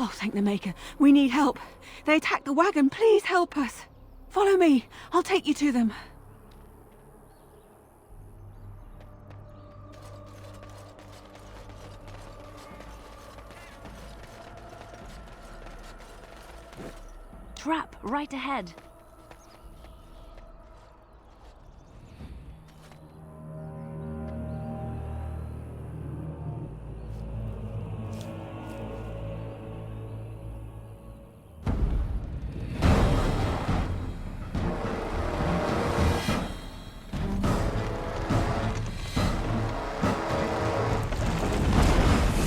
Oh, thank the Maker. We need help. They attacked the wagon. Please help us. Follow me. I'll take you to them. Trap right ahead.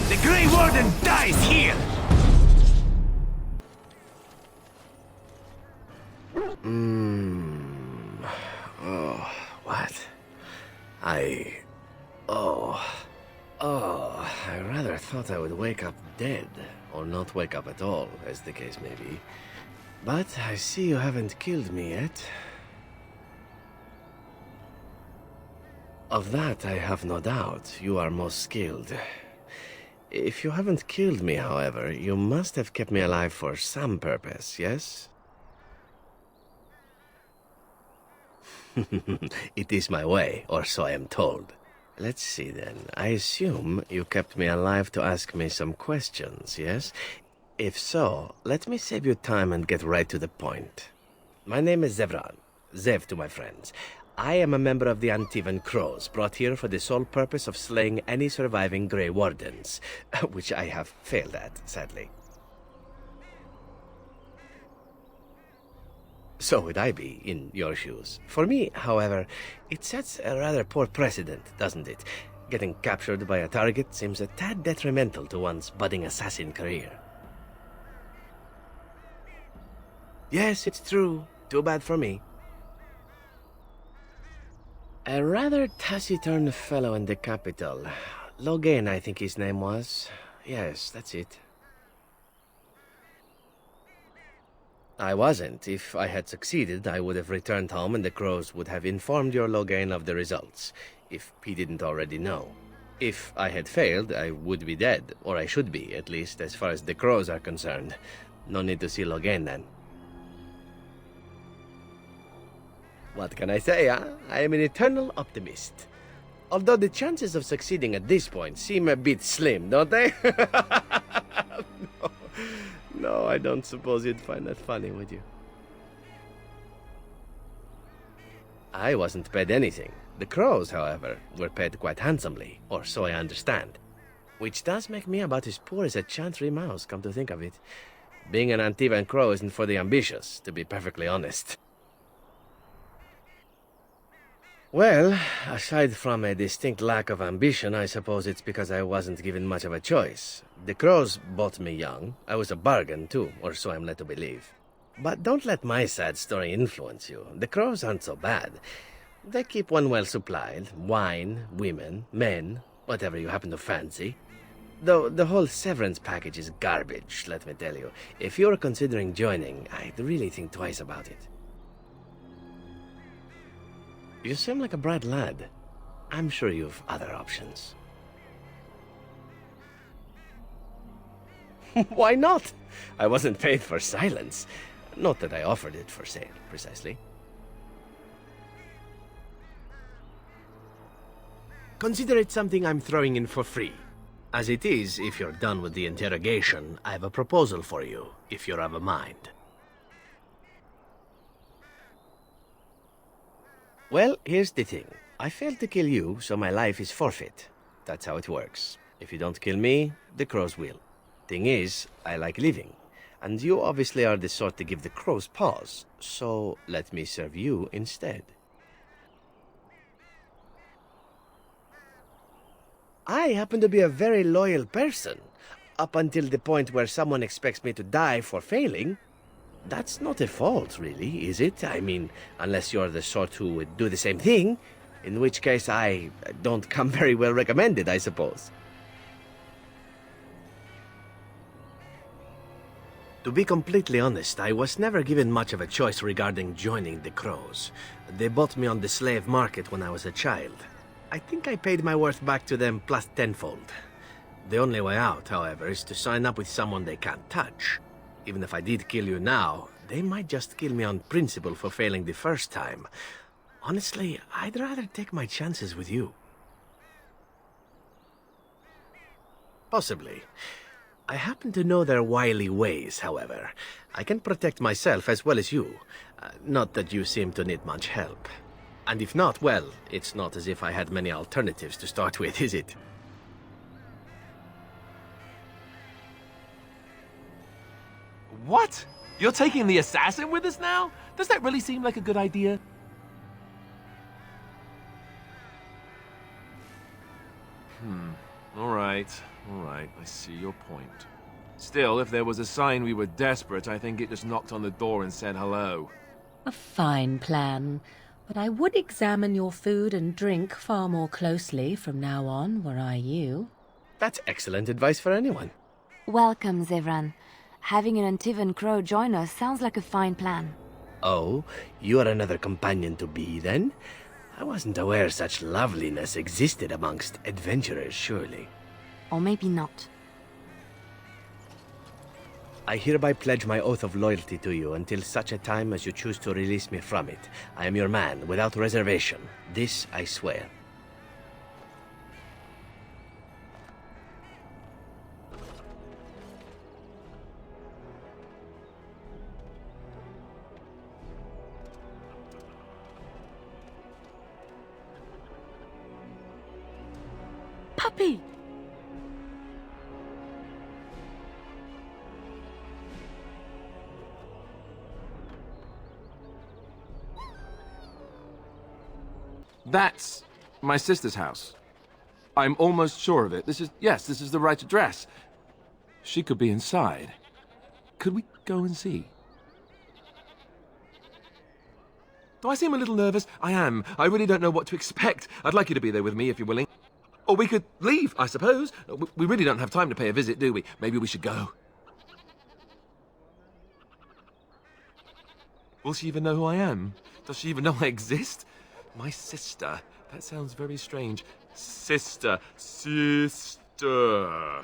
The Grey Warden dies here! Oh, what? I rather thought I would wake up dead, or not wake up at all, as the case may be. But I see you haven't killed me yet. Of that I have no doubt. You are most skilled. If you haven't killed me, however, you must have kept me alive for some purpose, yes? It is my way, or so I am told. Let's see then. I assume you kept me alive to ask me some questions, yes? If so, let me save you time and get right to the point. My name is Zevran. Zev to my friends. I am a member of the Antivan Crows, brought here for the sole purpose of slaying any surviving Grey Wardens, which I have failed at, sadly. So would I be, in your shoes. For me, however, it sets a rather poor precedent, doesn't it? Getting captured by a target seems a tad detrimental to one's budding assassin career. Yes, it's true. Too bad for me. A rather taciturn fellow in the capital. Logain, I think his name was. Yes, that's it. I wasn't. If I had succeeded, I would have returned home and the Crows would have informed your Logain of the results, if he didn't already know. If I had failed, I would be dead, or I should be, at least as far as the Crows are concerned. No need to see Logain then. What can I say, huh? I am an eternal optimist. Although the chances of succeeding at this point seem a bit slim, don't they? No, I don't suppose you'd find that funny, would you? I wasn't paid anything. The Crows, however, were paid quite handsomely, or so I understand. Which does make me about as poor as a chantry mouse, come to think of it. Being an Antivan Crow isn't for the ambitious, to be perfectly honest. Well, aside from a distinct lack of ambition, I suppose it's because I wasn't given much of a choice. The Crows bought me young. I was a bargain, too, or so I'm led to believe. But don't let my sad story influence you. The Crows aren't so bad. They keep one well supplied. Wine, women, men, whatever you happen to fancy. Though the whole severance package is garbage, let me tell you. If you're considering joining, I'd really think twice about it. You seem like a bright lad. I'm sure you've other options. Why not? I wasn't paid for silence. Not that I offered it for sale, precisely. Consider it something I'm throwing in for free. As it is, if you're done with the interrogation, I have a proposal for you, if you're of a mind. Well, here's the thing. I failed to kill you, so my life is forfeit. That's how it works. If you don't kill me, the Crows will. Thing is, I like living. And you obviously are the sort to give the Crows pause, so let me serve you instead. I happen to be a very loyal person, up until the point where someone expects me to die for failing. That's not a fault, really, is it? I mean, unless you're the sort who would do the same thing, in which case I don't come very well recommended, I suppose. To be completely honest, I was never given much of a choice regarding joining the Crows. They bought me on the slave market when I was a child. I think I paid my worth back to them plus tenfold. The only way out, however, is to sign up with someone they can't touch. Even if I did kill you now, they might just kill me on principle for failing the first time. Honestly, I'd rather take my chances with you. Possibly. I happen to know their wily ways, however. I can protect myself as well as you. Not that you seem to need much help. And if not, well, it's not as if I had many alternatives to start with, is it? What? You're taking the assassin with us now? Does that really seem like a good idea? All right, I see your point. Still, if there was a sign we were desperate, I think it just knocked on the door and said hello. A fine plan. But I would examine your food and drink far more closely from now on, were I you. That's excellent advice for anyone. Welcome, Zevran. Having an Antivan Crow join us sounds like a fine plan. Oh, you are another companion to be, then? I wasn't aware such loveliness existed amongst adventurers, surely. Or maybe not. I hereby pledge my oath of loyalty to you until such a time as you choose to release me from it. I am your man, without reservation. This I swear. Puppy! That's my sister's house. I'm almost sure of it. This is the right address. She could be inside. Could we go and see? Do I seem a little nervous? I am. I really don't know what to expect. I'd like you to be there with me if you're willing. Or we could leave, I suppose. We really don't have time to pay a visit, do we? Maybe we should go. Will she even know who I am? Does she even know I exist? My sister. That sounds very strange. Sister. Oh,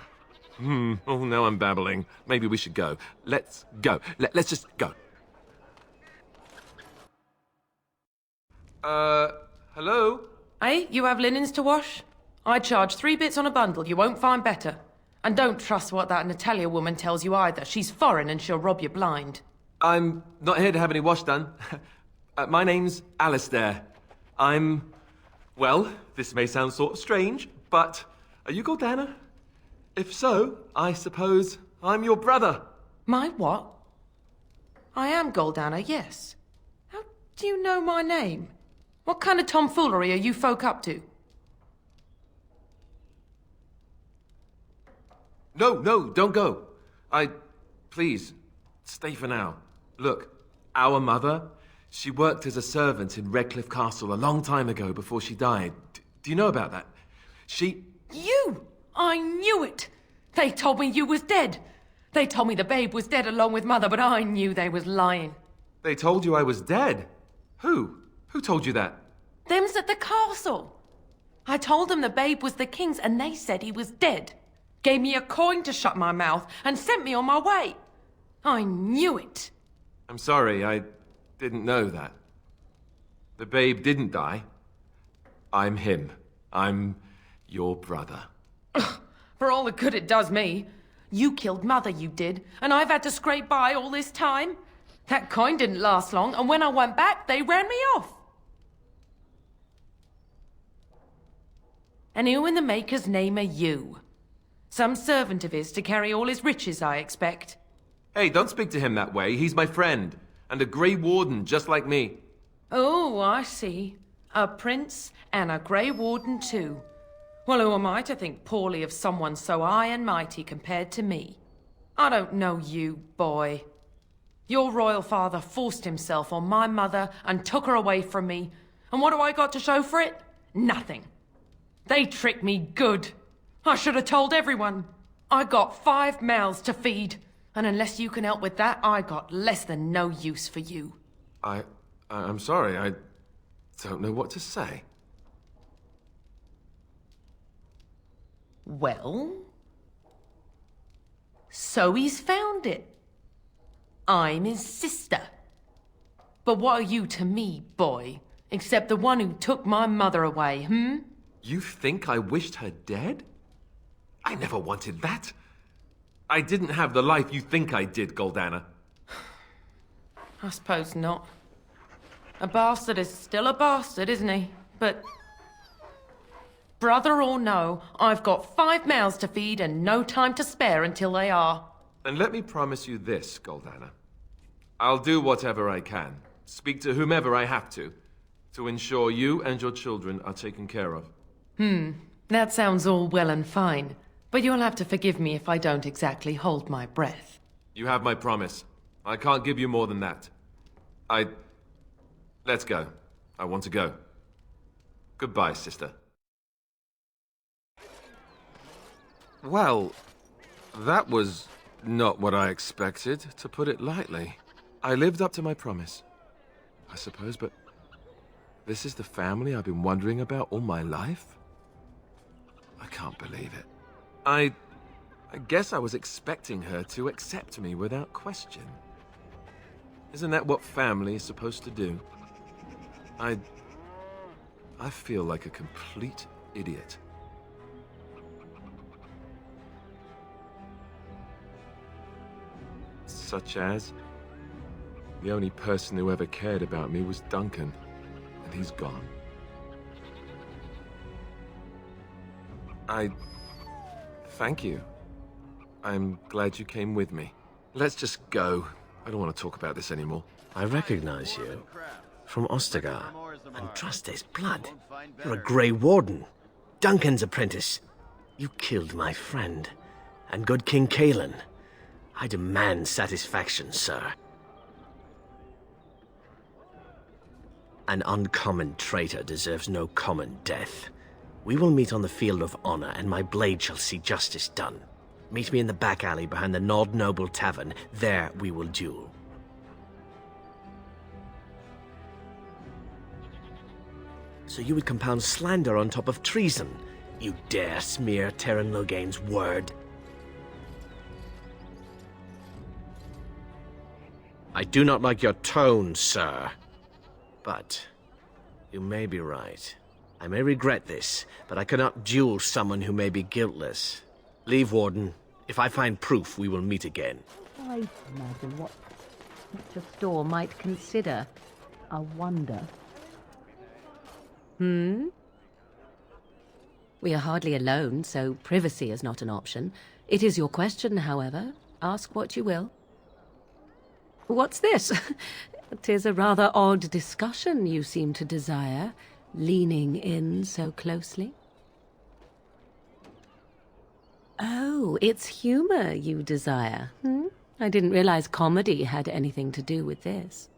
now I'm babbling. Maybe we should go. Let's go. Let's just go. Hello? Hey, you have linens to wash? I charge 3 bits on a bundle. You won't find better. And don't trust what that Natalia woman tells you either. She's foreign and she'll rob you blind. I'm not here to have any wash done. My name's Alistair. Well, this may sound sort of strange, but are you Gordana? If so, I suppose I'm your brother. My what? I am Goldana, yes. How do you know my name? What kind of tomfoolery are you folk up to? No, don't go. Please, stay for now. Look, our mother, she worked as a servant in Redcliff Castle a long time ago before she died. Do you know about that? You! I knew it! They told me you was dead. They told me the babe was dead along with mother, but I knew they was lying. They told you I was dead? Who? Who told you that? Them's at the castle. I told them the babe was the king's and they said he was dead. Gave me a coin to shut my mouth and sent me on my way. I knew it. I'm sorry, I didn't know that. The babe didn't die. I'm him. I'm your brother. For all the good it does me. You killed mother, you did, and I've had to scrape by all this time. That coin didn't last long, and when I went back, they ran me off. And who in the Maker's name are you? Some servant of his to carry all his riches, I expect. Hey, don't speak to him that way. He's my friend, and a Grey Warden just like me. Oh, I see. A prince and a Grey Warden too. Well, who am I to think poorly of someone so high and mighty compared to me? I don't know you, boy. Your royal father forced himself on my mother and took her away from me. And what do I got to show for it? Nothing. They tricked me good. I should have told everyone. I got 5 mouths to feed. And unless you can help with that, I got less than no use for you. I'm sorry, I don't know what to say. Well, So he's found it. I'm his sister. But what are you to me, boy? Except the one who took my mother away, You think I wished her dead? I never wanted that. I didn't have the life you think I did, Goldana. I suppose not. A bastard is still a bastard, isn't he? But... brother or no, I've got 5 mouths to feed and no time to spare until they are. And let me promise you this, Goldana. I'll do whatever I can, speak to whomever I have to ensure you and your children are taken care of. That sounds all well and fine, but you'll have to forgive me if I don't exactly hold my breath. You have my promise. I can't give you more than that. Let's go. I want to go. Goodbye, sister. Well, that was not what I expected, to put it lightly. I lived up to my promise, I suppose, but this is the family I've been wondering about all my life? I can't believe it. I guess I was expecting her to accept me without question. Isn't that what family is supposed to do? I feel like a complete idiot. Such as, the only person who ever cared about me was Duncan, and he's gone. Thank you. I'm glad you came with me. Let's just go. I don't want to talk about this anymore. I recognize you. From Ostagar. And trust his blood. You're a Grey Warden. Duncan's apprentice. You killed my friend. And good King Cailan. I demand satisfaction, sir. An uncommon traitor deserves no common death. We will meet on the field of honor, and my blade shall see justice done. Meet me in the back alley behind the Nod Noble Tavern. There we will duel. So you would compound slander on top of treason? You dare smear Terran Logain's word? I do not like your tone, sir. But you may be right. I may regret this, but I cannot duel someone who may be guiltless. Leave, Warden. If I find proof, we will meet again. I imagine what such a store might consider a wonder. We are hardly alone, so privacy is not an option. It is your question, however. Ask what you will. What's this? 'Tis a rather odd discussion you seem to desire, leaning in so closely. Oh, it's humor you desire, I didn't realize comedy had anything to do with this.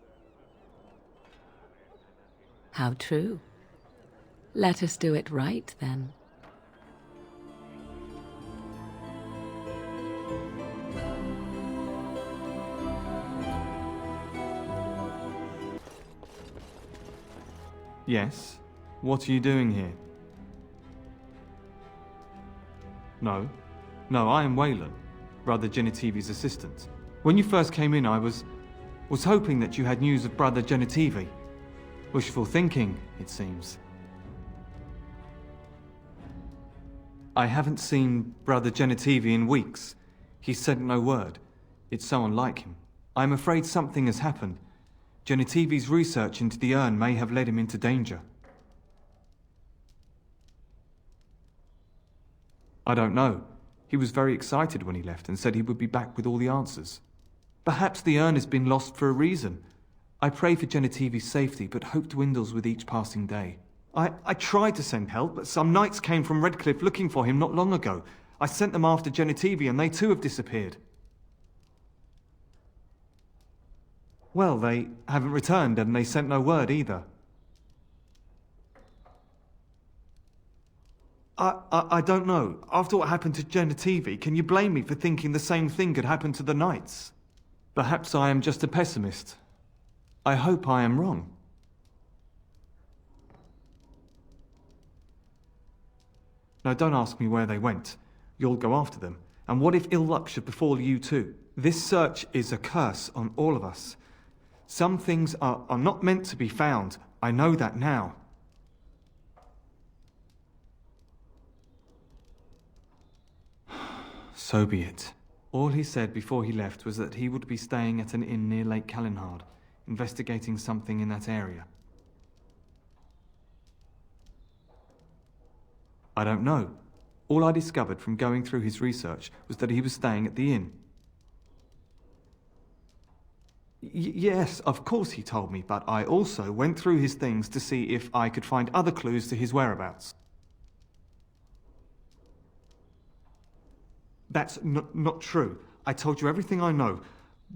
How true. Let us do it right, then. Yes? What are you doing here? No, I am Waylon, Brother Genitivi's assistant. When you first came in, I was hoping that you had news of Brother Genitivi. Wishful thinking, it seems. I haven't seen Brother Genitivi in weeks. He sent no word. It's so unlike him. I'm afraid something has happened. Genitivi's research into the urn may have led him into danger. I don't know. He was very excited when he left and said he would be back with all the answers. Perhaps the urn has been lost for a reason. I pray for Genitivi's safety, but hope dwindles with each passing day. I tried to send help, but some knights came from Redcliff looking for him not long ago. I sent them after Genitivi and they too have disappeared. Well, they haven't returned and they sent no word either. I don't know. After what happened to Genitivi, can you blame me for thinking the same thing could happen to the knights? Perhaps I am just a pessimist. I hope I am wrong. Now don't ask me where they went. You'll go after them. And what if ill luck should befall you too? This search is a curse on all of us. Some things are not meant to be found. I know that now. So be it. All he said before he left was that he would be staying at an inn near Lake Calenhard, investigating something in that area. I don't know. All I discovered from going through his research was that he was staying at the inn. Yes, of course he told me, but I also went through his things to see if I could find other clues to his whereabouts. That's not true. I told you everything I know.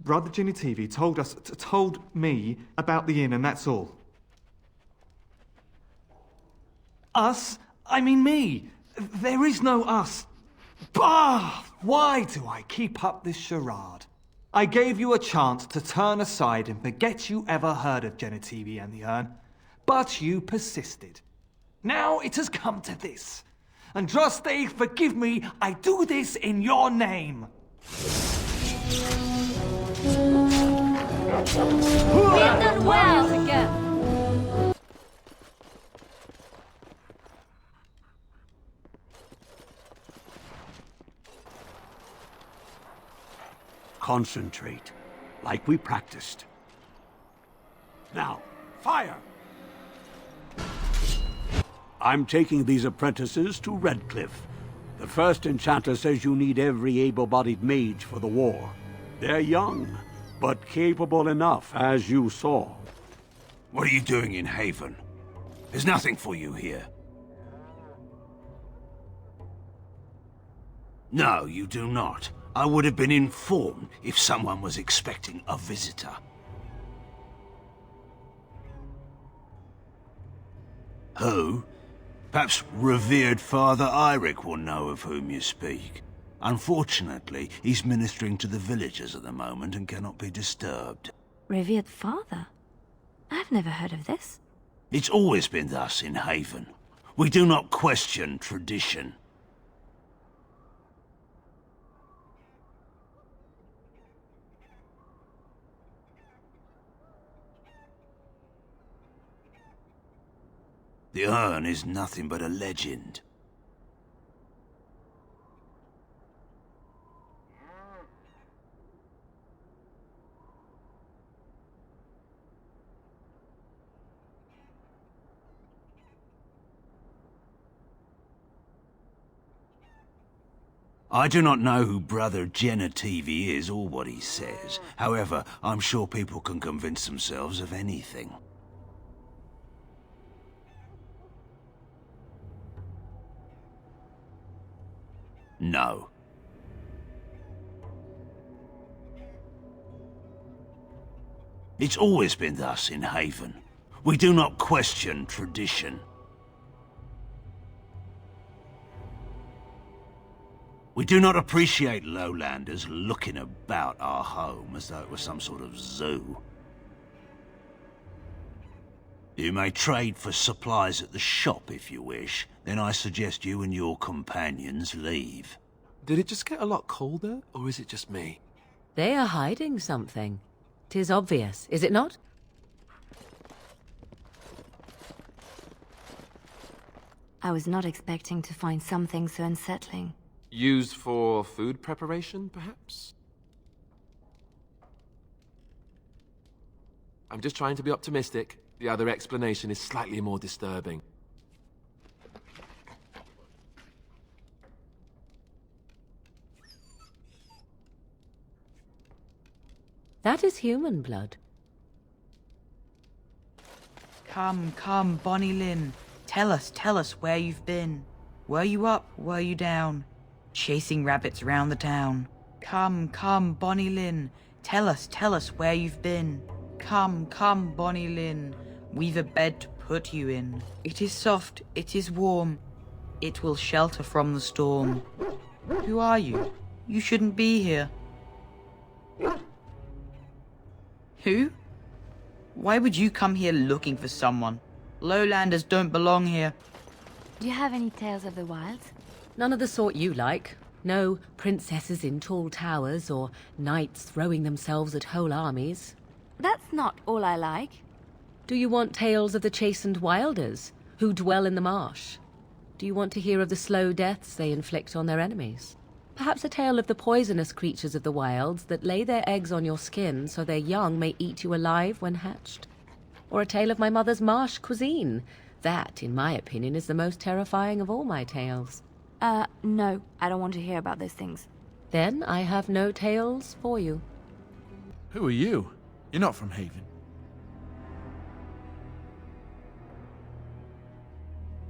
Brother Genitivi told me about the inn, and that's all. Us? I mean me. There is no us. Bah! Why do I keep up this charade? I gave you a chance to turn aside and forget you ever heard of Genitivi and the urn, but you persisted. Now it has come to this. Andraste, forgive me, I do this in your name. We've done well again. Concentrate, like we practiced. Now, fire! I'm taking these apprentices to Redcliff. The first enchanter says you need every able-bodied mage for the war. They're young, but capable enough, as you saw. What are you doing in Haven? There's nothing for you here. No, you do not. I would have been informed if someone was expecting a visitor. Who? Perhaps revered Father Eirik will know of whom you speak. Unfortunately, he's ministering to the villagers at the moment and cannot be disturbed. Revered father? I've never heard of this. It's always been thus in Haven. We do not question tradition. The urn is nothing but a legend. I do not know who Brother Genitivi is or what he says. However, I'm sure people can convince themselves of anything. No. It's always been thus in Haven. We do not question tradition. We do not appreciate lowlanders looking about our home as though it was some sort of zoo. You may trade for supplies at the shop if you wish. Then I suggest you and your companions leave. Did it just get a lot colder, or is it just me? They are hiding something. 'Tis obvious, is it not? I was not expecting to find something so unsettling. Used for food preparation, perhaps? I'm just trying to be optimistic. The other explanation is slightly more disturbing. That is human blood. Come, come, Bonnie Lynn. Tell us where you've been. Were you up, were you down? Chasing rabbits round the town. Come, come, Bonnie Lynn. Tell us where you've been. Come, come, Bonnie Lynn. We've a bed to put you in. It is soft, it is warm. It will shelter from the storm. Who are you? You shouldn't be here. Who? Why would you come here looking for someone? Lowlanders don't belong here. Do you have any tales of the wilds? None of the sort you like. No princesses in tall towers or knights throwing themselves at whole armies. That's not all I like. Do you want tales of the chastened wilders who dwell in the marsh? Do you want to hear of the slow deaths they inflict on their enemies? Perhaps a tale of the poisonous creatures of the wilds that lay their eggs on your skin so their young may eat you alive when hatched? Or a tale of my mother's marsh cuisine? That, in my opinion, is the most terrifying of all my tales. No, I don't want to hear about those things. Then I have no tales for you. Who are you? You're not from Haven.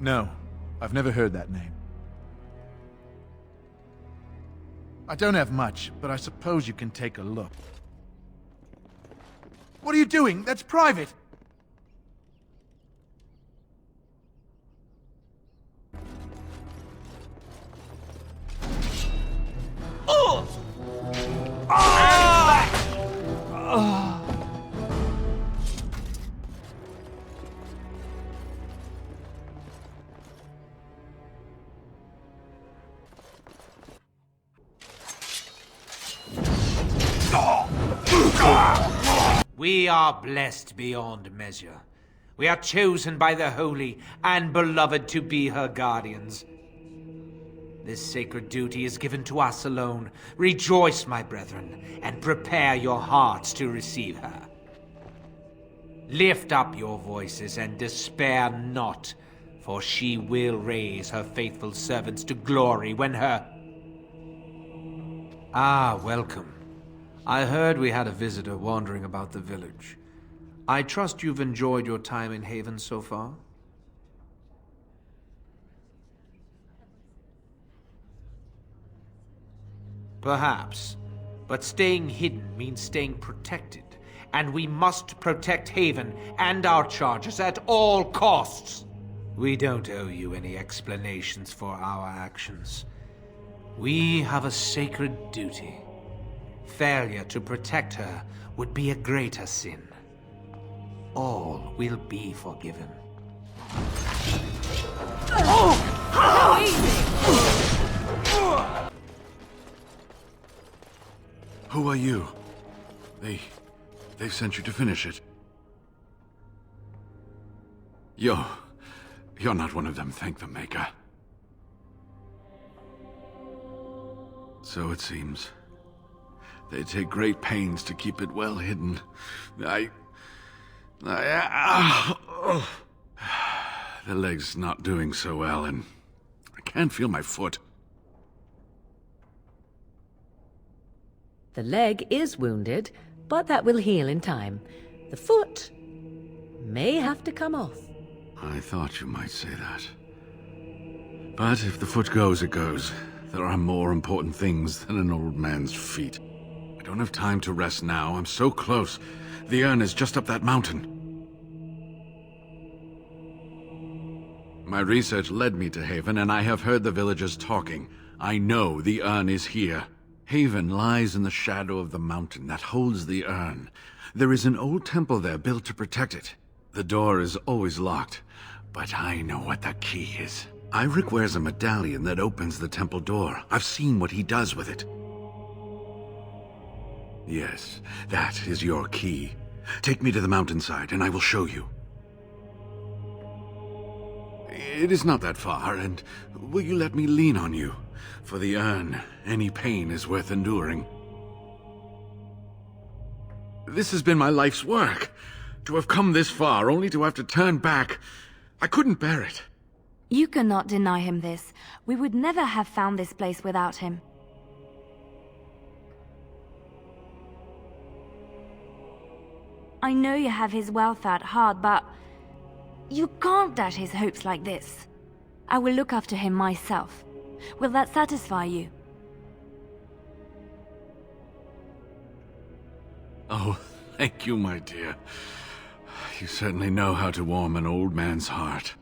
No, I've never heard that name. I don't have much, but I suppose you can take a look. What are you doing? That's private! We are blessed beyond measure. We are chosen by the holy and beloved to be her guardians. This sacred duty is given to us alone. Rejoice, my brethren, and prepare your hearts to receive her. Lift up your voices and despair not, for she will raise her faithful servants to glory when her... Ah, welcome. I heard we had a visitor wandering about the village. I trust you've enjoyed your time in Haven so far? Perhaps. But staying hidden means staying protected. And we must protect Haven and our charges at all costs. We don't owe you any explanations for our actions. We have a sacred duty. Failure to protect her would be a greater sin. All will be forgiven. Who are you? They've sent you to finish it. You're not one of them, thank the Maker. So it seems. They take great pains to keep it well hidden. The leg's not doing so well, and I can't feel my foot. The leg is wounded, but that will heal in time. The foot may have to come off. I thought you might say that. But if the foot goes, it goes. There are more important things than an old man's feet. I don't have time to rest now. I'm so close. The urn is just up that mountain. My research led me to Haven, and I have heard the villagers talking. I know the urn is here. Haven lies in the shadow of the mountain that holds the urn. There is an old temple there built to protect it. The door is always locked, but I know what the key is. Iric wears a medallion that opens the temple door. I've seen what he does with it. Yes, that is your key. Take me to the mountainside, and I will show you. It is not that far, and will you let me lean on you? For the urn, any pain is worth enduring. This has been my life's work. To have come this far, only to have to turn back. I couldn't bear it. You cannot deny him this. We would never have found this place without him. I know you have his welfare at heart, but you can't dash his hopes like this. I will look after him myself. Will that satisfy you? Oh, thank you, my dear. You certainly know how to warm an old man's heart.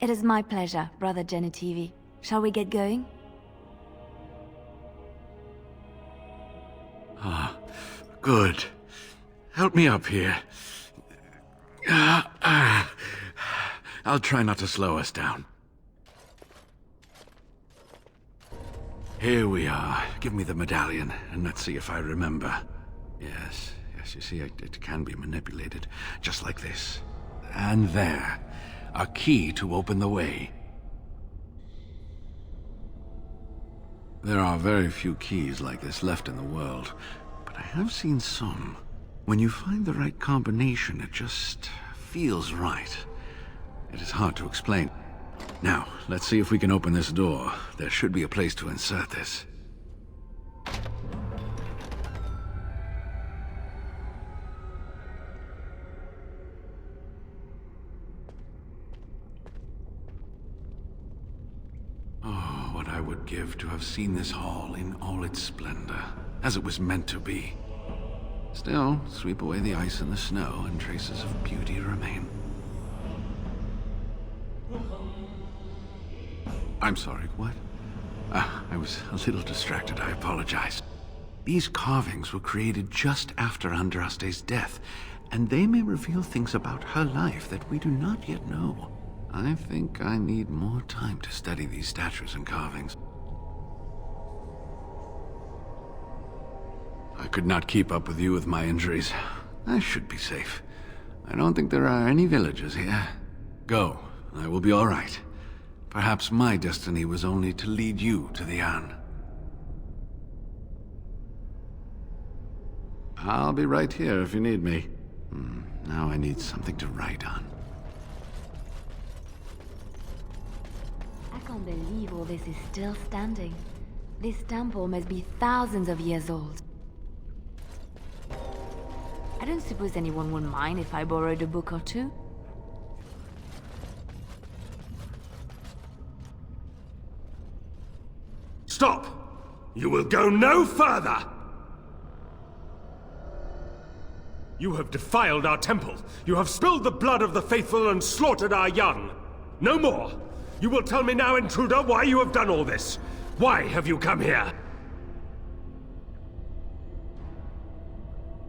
It is my pleasure, Brother Genetivi. Shall we get going? Ah, good. Help me up here. I'll try not to slow us down. Here we are. Give me the medallion, and let's see if I remember. Yes, you see, it can be manipulated, just like this. And there. A key to open the way. There are very few keys like this left in the world, but I have seen some. When you find the right combination, it just feels right. It is hard to explain. Now, let's see if we can open this door. There should be a place to insert this. Oh, what I would give to have seen this hall in all its splendor, as it was meant to be. Still, sweep away the ice and the snow, and traces of beauty remain. I'm sorry, what? I was a little distracted, I apologize. These carvings were created just after Andraste's death, and they may reveal things about her life that we do not yet know. I think I need more time to study these statues and carvings. I could not keep up with you with my injuries. I should be safe. I don't think there are any villagers here. Go, I will be all right. Perhaps my destiny was only to lead you to the urn. I'll be right here if you need me. Now I need something to write on. I can't believe all this is still standing. This temple must be thousands of years old. I don't suppose anyone would mind if I borrowed a book or two. Stop! You will go no further! You have defiled our temple. You have spilled the blood of the faithful and slaughtered our young. No more! You will tell me now, intruder, why you have done all this. Why have you come here?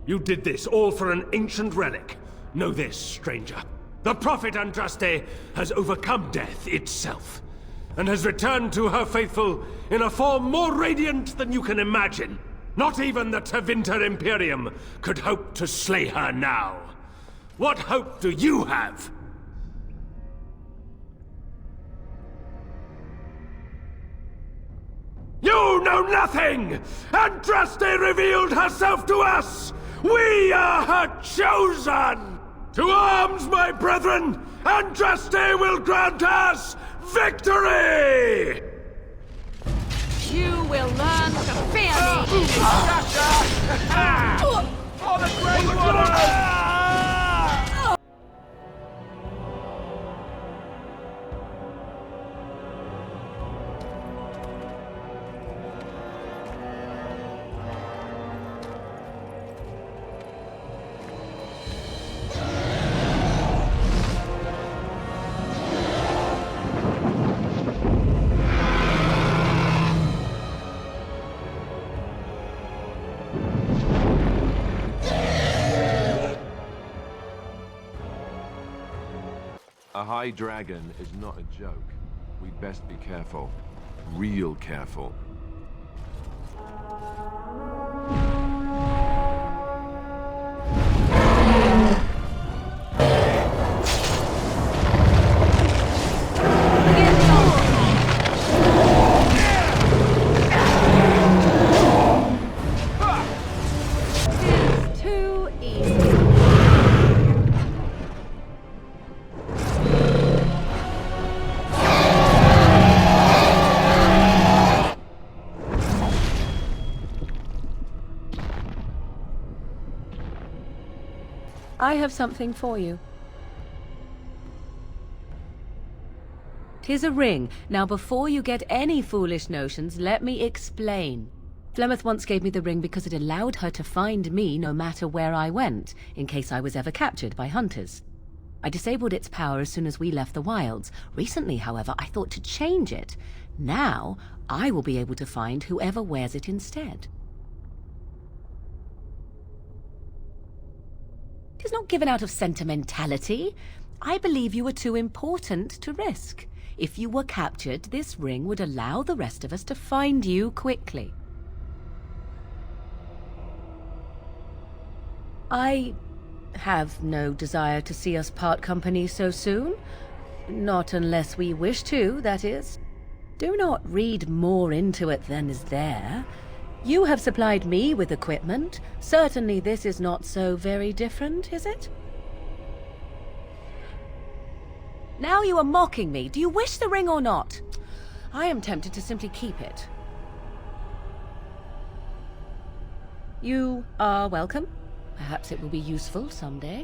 You did this all for an ancient relic. Know this, stranger. The prophet Andraste has overcome death itself, and has returned to her faithful in a form more radiant than you can imagine. Not even the Tevinter Imperium could hope to slay her now. What hope do you have? You know nothing! Andraste revealed herself to us! We are her chosen! To arms, my brethren! Andraste will grant us victory! You will learn to fear me! For the Great Wardens! A high dragon is not a joke. We'd best be careful. Real careful. I have something for you. 'Tis a ring. Now before you get any foolish notions, let me explain. Flemeth once gave me the ring because it allowed her to find me no matter where I went, in case I was ever captured by hunters. I disabled its power as soon as we left the wilds. Recently, however, I thought to change it. Now, I will be able to find whoever wears it instead. It is not given out of sentimentality. I believe you were too important to risk. If you were captured, this ring would allow the rest of us to find you quickly. I have no desire to see us part company so soon. Not unless we wish to, that is. Do not read more into it than is there. You have supplied me with equipment. Certainly this is not so very different, is it? Now you are mocking me. Do you wish the ring or not? I am tempted to simply keep it. You are welcome. Perhaps it will be useful someday.